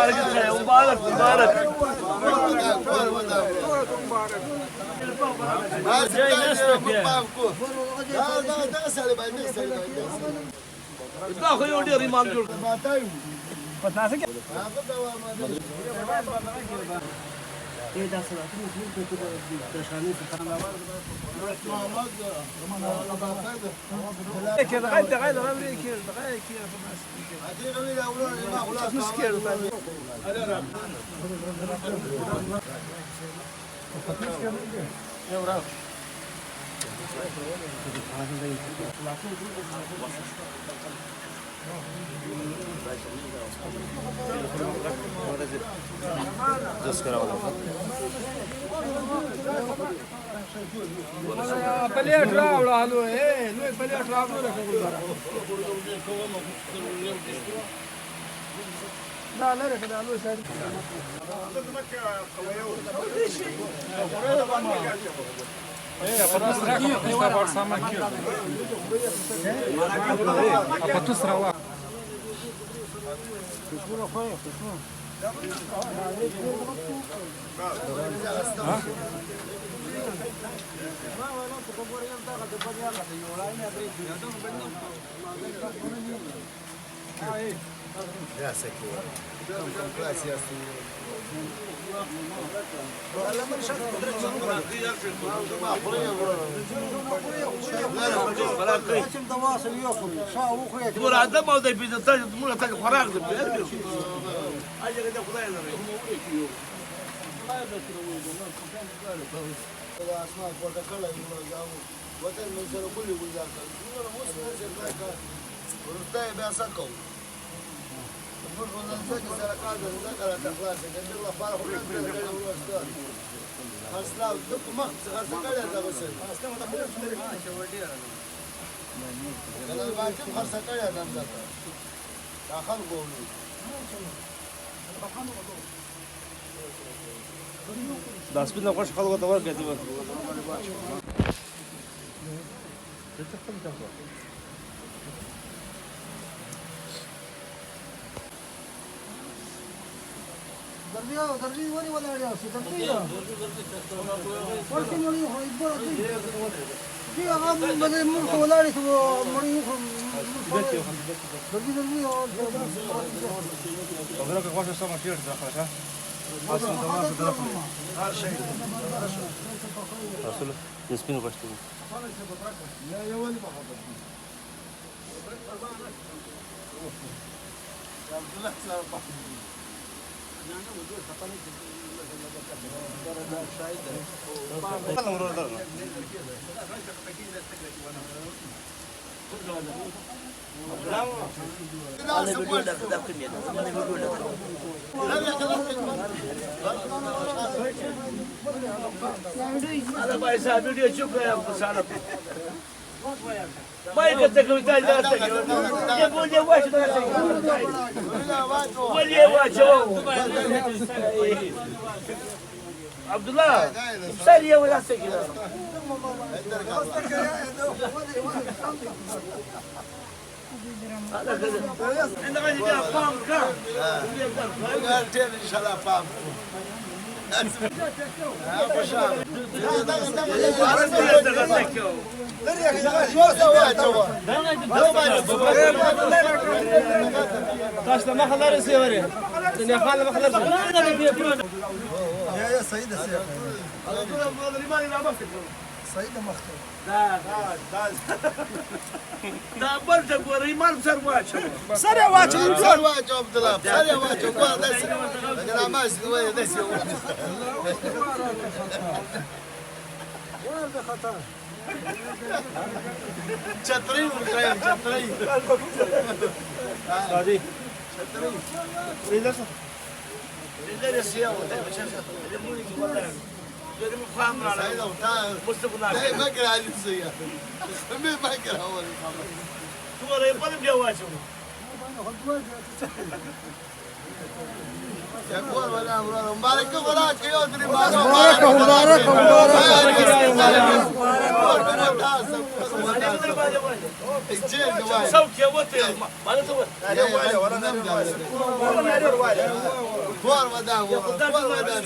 مبارك مبارك مبارك اطلع خيو دير امام جول پلیٹ راوړه هلو لوی پلیټ راوړه دا لره کړه لوی سړی تقول عدم او ذي بيزنتاج تقول تاك فراغ دا سپینه غوښه خلکو ته ورکړئ درځي ونی ولاړ یاست درځي ورته مونږ خو یې بوله دی هغه باندې مونږ ولاړ شو مونږ درځي وګوره که غوښه سمه تیر ده ښه اصل سپین غوښه هذا ما يساعد فيديو شكرا يا ابو سالم ما يقدر كويتاج نفسك يقول لي واش ولي واش عبد الله سالي ولا سكر هذا كذا انت غادي تبيع فام كام قالت ان شاء الله فام ما خلى راسي وري الدنيا خالة ما خلى يا سيد السيد سيد مختار دا بل ته ګورې مال سر واچو سر واچو سر واچو عبد الله سر واچو ګور داسې دا ما شي وای داسې ور ده خطا چتري ورکایم چتري سادي چتري ویلسه دې سیاو ته بچا مونږ کې ولا جرم خام على مستقبل ما كان على الزيات ما كان هو هو يبغى بجواشه يا قول ولا مبارك ولا كيو دري مبارك مبارك مبارك سوق يا وطي ما كورما دام كورما دام